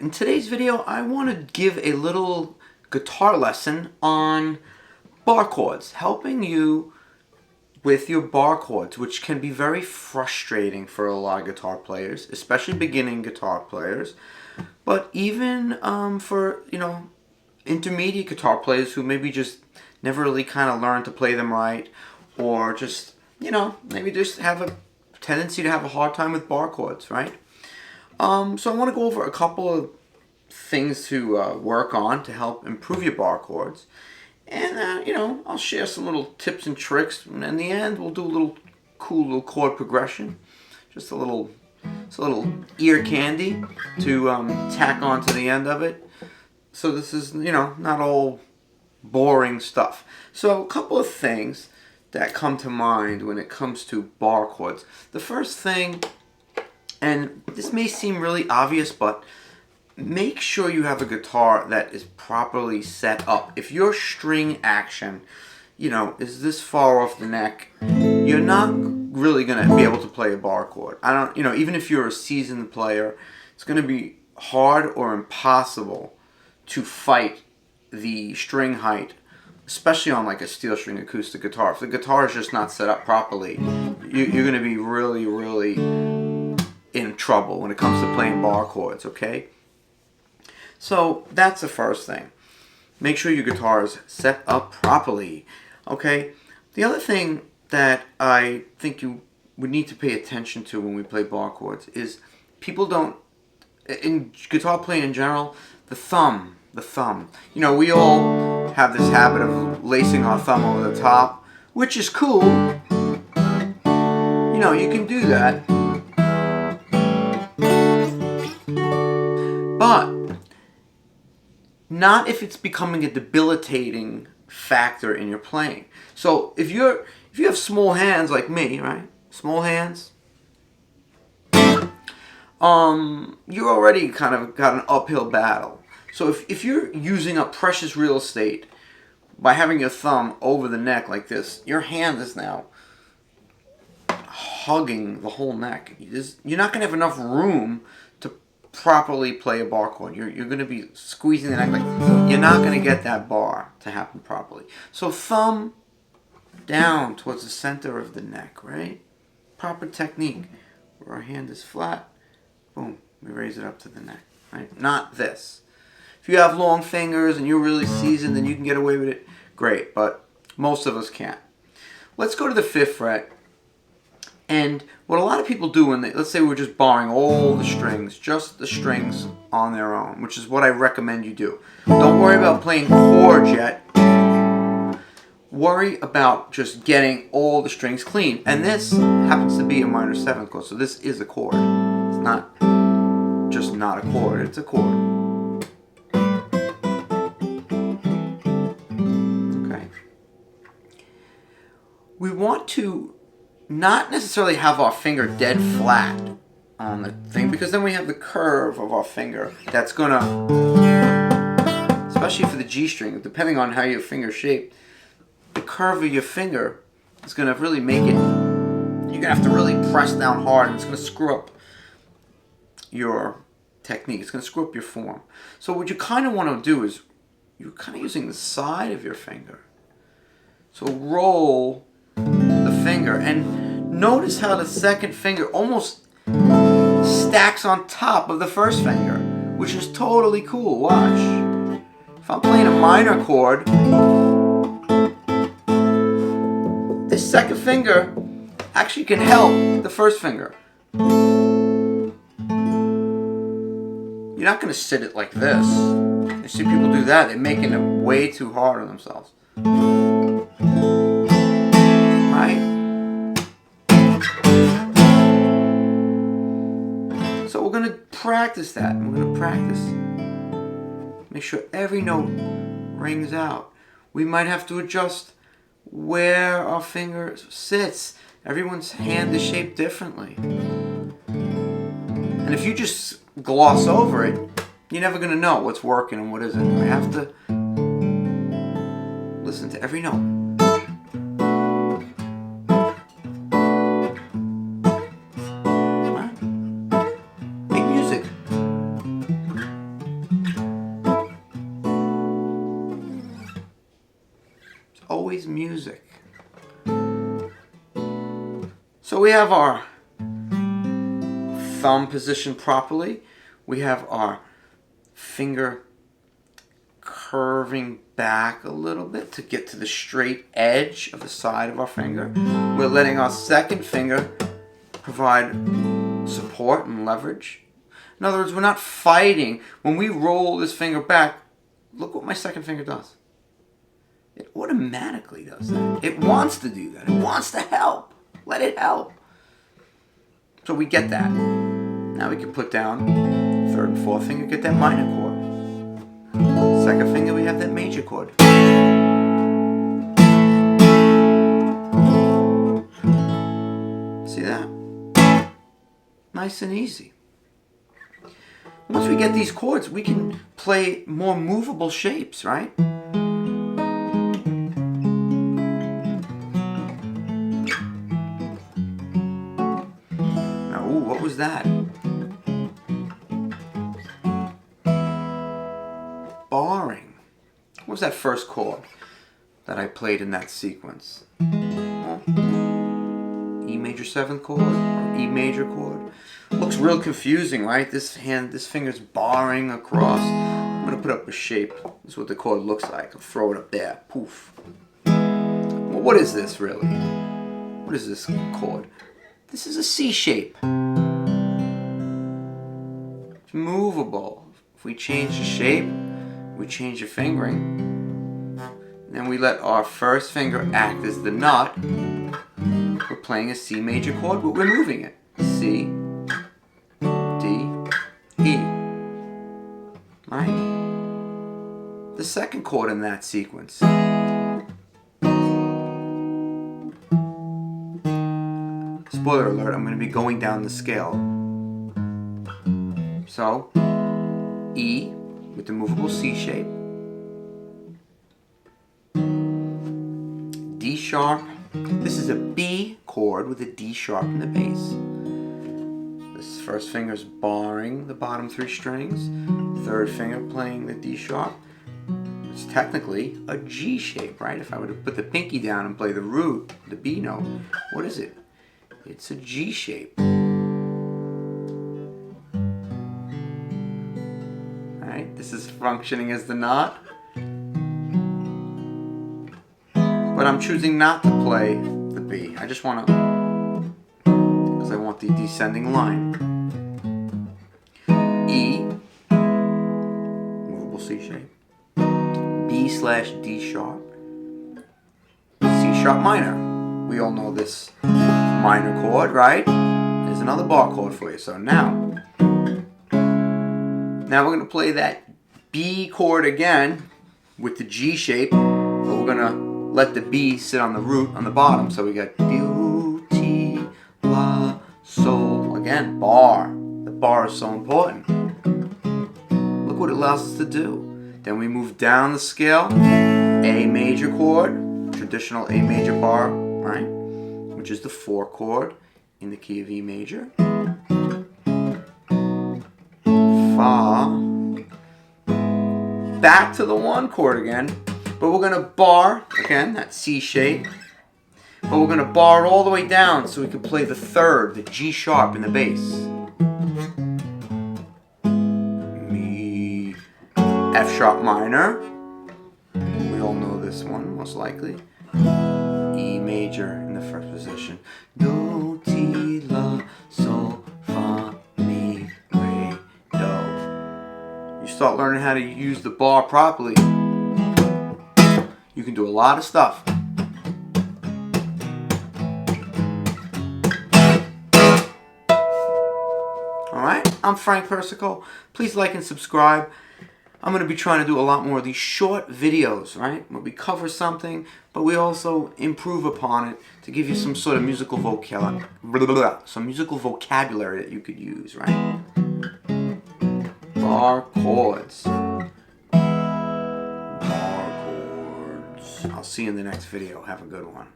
In today's video, I want to give a little guitar lesson on bar chords, helping you with your bar chords, which can be very frustrating for a lot of guitar players, especially beginning guitar players, but even for, intermediate guitar players who maybe just never really kind of learned to play them right, or just, maybe just have a tendency to have a hard time with bar chords, right? So I want to go over a couple of things to work on to help improve your bar chords. And, I'll share some little tips and tricks. And in the end, we'll do a little cool little chord progression. Just a little ear candy to tack on to the end of it. So this is, not all boring stuff. So a couple of things that come to mind when it comes to bar chords. The first thing, and this may seem really obvious, but make sure you have a guitar that is properly set up. If your string action, is this far off the neck, you're not really going to be able to play a bar chord. Even if you're a seasoned player, it's going to be hard or impossible to fight the string height, especially on like a steel string acoustic guitar. If the guitar is just not set up properly, you're going to be really, really in trouble when it comes to playing bar chords, okay? So that's the first thing. Make sure your guitar is set up properly, okay? The other thing that I think you would need to pay attention to when we play bar chords is people don't, in guitar playing in general, the thumb. We all have this habit of lacing our thumb over the top, which is cool. You can do that. But not if it's becoming a debilitating factor in your playing. So if you have small hands like me, right? Small hands, you're already kind of got an uphill battle. So if you're using up precious real estate by having your thumb over the neck like this, your hand is now hugging the whole neck. You're not going to have enough room to properly play a bar chord. You're going to be squeezing the neck like you're not going to get that bar to happen properly. So thumb down towards the center of the neck, right? Proper technique. Where our hand is flat, boom, we raise it up to the neck, right? Not this. If you have long fingers and you're really seasoned and you can get away with it, great, but most of us can't. Let's go to the 5th fret. And what a lot of people do when let's say we're just barring all the strings, just the strings on their own, which is what I recommend you do. Don't worry about playing chords yet. Worry about just getting all the strings clean. And this happens to be a minor 7th chord, so this is a chord. It's not just not a chord, it's a chord. Okay. We want to not necessarily have our finger dead flat on the thing, because then we have the curve of our finger that's gonna, especially for the G string, depending on how your finger's shaped, the curve of your finger is gonna really make it, you're gonna have to really press down hard, and it's gonna screw up your technique, it's gonna screw up your form. So what you kind of want to do is, you're kind of using the side of your finger. So roll the finger, and notice how the second finger almost stacks on top of the first finger, which is totally cool. Watch. If I'm playing a minor chord, this second finger actually can help the first finger. You're not going to sit it like this. You see people do that. They're making it way too hard on themselves. So we're going to practice that. We're going to practice. Make sure every note rings out. We might have to adjust where our finger sits. Everyone's hand is shaped differently. And if you just gloss over it, you're never going to know what's working and what isn't. You have to listen to every note. always music. So we have our thumb positioned properly. We have our finger curving back a little bit to get to the straight edge of the side of our finger. We're letting our second finger provide support and leverage. In other words, we're not fighting. When we roll this finger back, look what my second finger does. It automatically does that. It wants to do that. It wants to help. Let it help. So we get that. Now we can put down third and fourth finger, get that minor chord. Second finger, we have that major chord. See that? Nice and easy. Once we get these chords, we can play more movable shapes, right? Now, ooh, what was that? Barring. What was that first chord that I played in that sequence? Well, E major 7th chord or E major chord. Looks real confusing, right? This finger's barring across. I'm gonna put up a shape. This is what the chord looks like. I'll throw it up there. Poof. Well, what is this really? What is this chord? This is a C shape. It's movable. If we change the shape, we change the fingering, then we let our first finger act as the nut. We're playing a C major chord, but we're moving it. C, D, E. Right? The second chord in that sequence. Spoiler alert, I'm going to be going down the scale. So, E with the movable C shape, D sharp. This is a B chord with a D sharp in the bass. This first finger is barring the bottom 3 strings. Third finger playing the D sharp. It's technically a G shape, right? If I were to put the pinky down and play the root, the B note, what is it? It's a G shape. Right? This is functioning as the knot. But I'm choosing not to play the B. I just want to, because I want the descending line. E, movable C shape. B/D sharp. C sharp minor. We all know this minor chord, right? There's another bar chord for you. So now we're going to play that B chord again with the G shape, but we're going to let the B sit on the root on the bottom. So we got do, ti, la, sol. Again, bar. The bar is so important. Look what it allows us to do. Then we move down the scale. A major chord, traditional A major bar, right? Which is the 4 chord in the key of E major. Fa. Back to the 1 chord again, but we're going to bar, again, that C shape, but we're going to bar all the way down so we can play the 3rd, the G sharp in the bass. Mi, F sharp minor, we all know this one, most likely. E major in the first position. Do, ti, la, sol, fa, mi, re, do. You start learning how to use the bar properly, you can do a lot of stuff. Alright, I'm Frank Persico. Please like and subscribe. I'm going to be trying to do a lot more of these short videos, right? Where we cover something, but we also improve upon it to give you some sort of musical vocabulary that you could use, right? Barre chords. Barre chords. I'll see you in the next video. Have a good one.